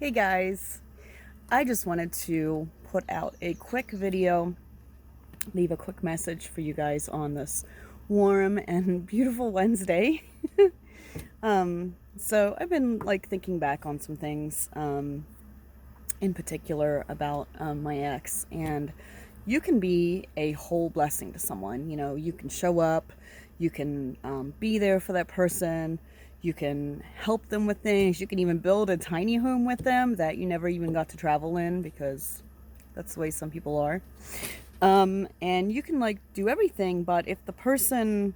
Hey guys, I just wanted to put out a quick video, leave a quick message for you guys on this warm and beautiful Wednesday. So I've been thinking back on some things, in particular about my ex, and you can be a whole blessing to someone. You know, you can show up, you can be there for that person, you can help them with things, you can even build a tiny home with them that you never even got to travel in because that's the way some people are. And you can do everything, but if the person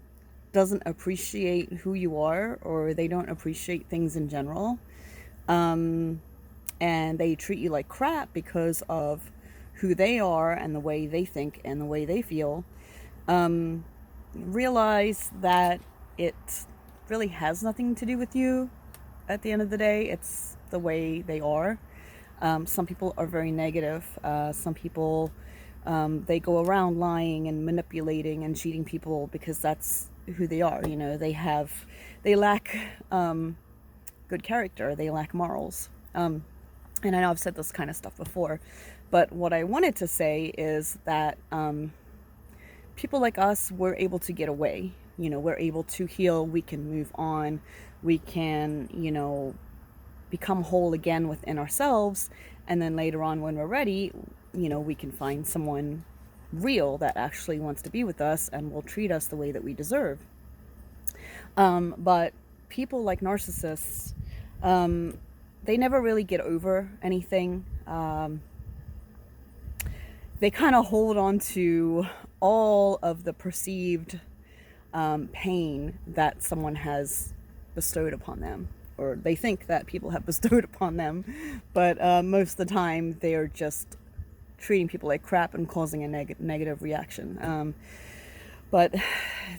doesn't appreciate who you are, or they don't appreciate things in general, and they treat you like crap because of who they are and the way they think and the way they feel, realize that it really has nothing to do with you. At the end of the day, it's the way they are. Some people are very negative. Some people, they go around lying and manipulating and cheating people because that's who they are. You know, they lack good character. They lack morals. And I know I've said this kind of stuff before, but what I wanted to say is that people like us, we're able to get away. You know, we're able to heal. We can move on. We can, become whole again within ourselves. And then later on, when we're ready, we can find someone real that actually wants to be with us and will treat us the way that we deserve. But people like narcissists, they never really get over anything. They kind of hold on to all of the perceived pain that someone has bestowed upon them, or they think that people have bestowed upon them, but most of the time they are just treating people like crap and causing a negative reaction. But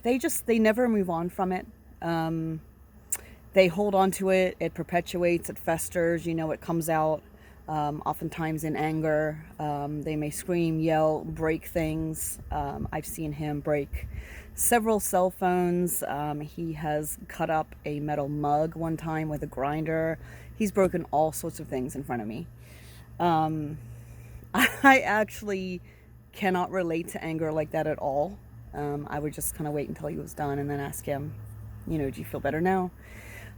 they never move on from it. They hold on to it. It perpetuates, it festers, it comes out oftentimes in anger. They may scream, yell, break things. I've seen him break several cell phones. He has cut up a metal mug one time with a grinder. He's broken all sorts of things in front of me. I actually cannot relate to anger like that at all. I would just kind of wait until he was done and then ask him, do you feel better now?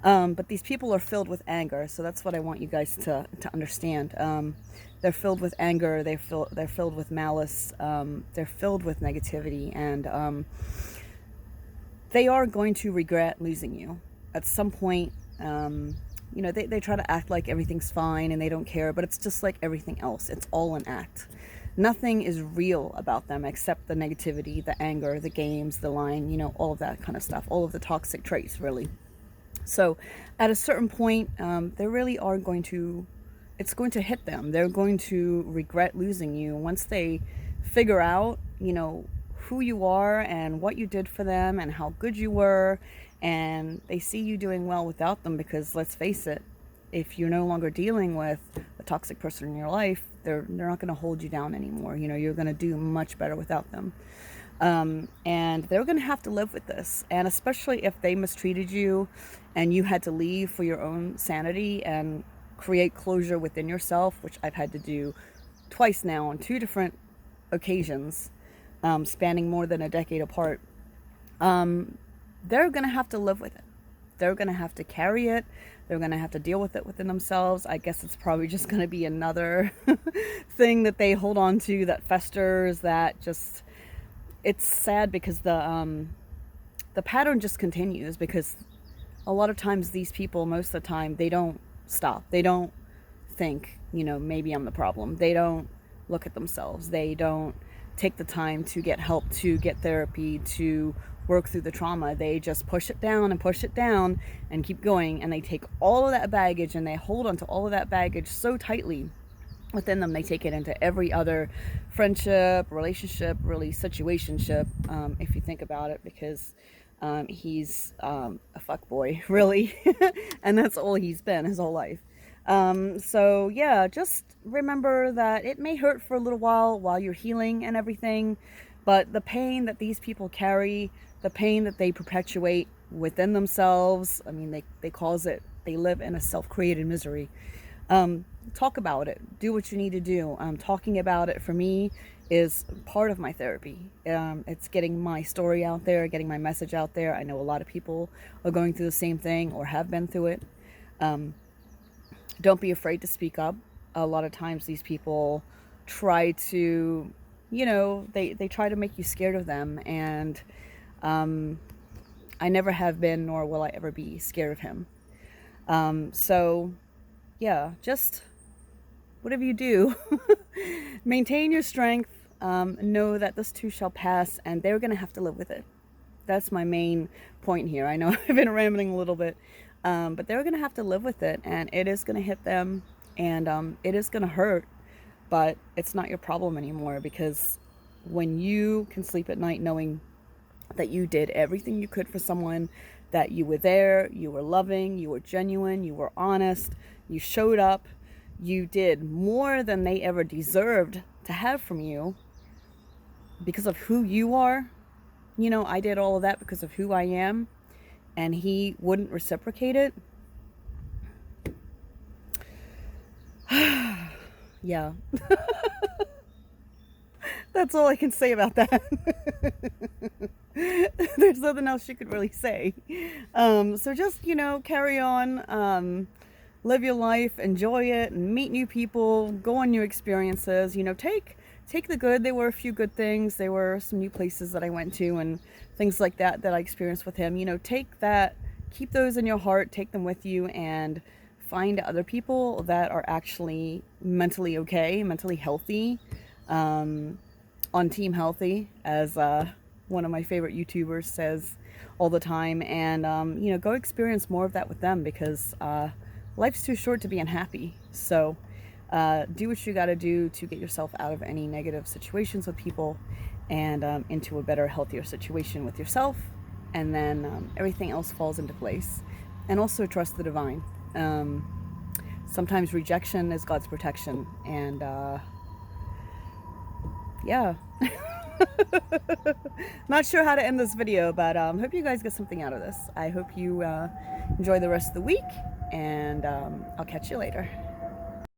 But these people are filled with anger, so that's what I want you guys to understand. They're filled with anger, they're filled with malice, they're filled with negativity, and they are going to regret losing you. At some point, they try to act like everything's fine and they don't care, but it's just like everything else. It's all an act. Nothing is real about them except the negativity, the anger, the games, the lying, all of that kind of stuff, all of the toxic traits, really. So at a certain point, they really are it's going to hit them. They're going to regret losing you once they figure out, who you are and what you did for them and how good you were. And they see you doing well without them, because let's face it, if you're no longer dealing with a toxic person in your life, they're not going to hold you down anymore. You're going to do much better without them. And they're going to have to live with this. And especially if they mistreated you and you had to leave for your own sanity and create closure within yourself, which I've had to do twice now on two different occasions, spanning more than a decade apart, they're going to have to live with it. They're going to have to carry it. They're going to have to deal with it within themselves. I guess it's probably just going to be another thing that they hold on to that festers, that just... It's sad because the pattern just continues, because a lot of times these people, most of the time, they don't stop. They don't think, maybe I'm the problem. They don't look at themselves. They don't take the time to get help, to get therapy, to work through the trauma. They just push it down and keep going. And they take all of that baggage and they hold on to all of that baggage so tightly within them. They take it into every other friendship, relationship, really situationship, if you think about it, because he's a fuckboy, really. And that's all he's been his whole life. So yeah, just remember that it may hurt for a little while you're healing and everything, but the pain that these people carry, the pain that they perpetuate within themselves, I mean, they cause it, they live in a self-created misery. Talk about it. Do what you need to do. Talking about it for me is part of my therapy. It's getting my story out there, getting my message out there. I know a lot of people are going through the same thing or have been through it. Don't be afraid to speak up. A lot of times these people try to, they try to make you scared of them. And I never have been, nor will I ever be scared of him. So yeah, just whatever you do, maintain your strength. Know that this too shall pass, and they're going to have to live with it. That's my main point here. I know I've been rambling a little bit, but they're going to have to live with it, and it is going to hit them, and it is going to hurt, but it's not your problem anymore, because when you can sleep at night knowing that you did everything you could for someone, that you were there, you were loving, you were genuine, you were honest, you showed up, you did more than they ever deserved to have from you because of who you are. I did all of that because of who I am, and he wouldn't reciprocate it. Yeah. That's all I can say about that. There's nothing else you could really say. So just, carry on, live your life, enjoy it, and meet new people, go on new experiences, take the good. There were a few good things. There were some new places that I went to and things like that I experienced with him. Take that, keep those in your heart, take them with you, and find other people that are actually mentally okay, mentally healthy, on Team Healthy, as one of my favorite YouTubers says all the time. And go experience more of that with them, because life's too short to be unhappy. So do what you got to do to get yourself out of any negative situations with people, and into a better, healthier situation with yourself, and then everything else falls into place. And also trust the divine. Sometimes rejection is God's protection, and yeah. Not sure how to end this video, but hope you guys get something out of this. I hope you enjoy the rest of the week, and I'll catch you later.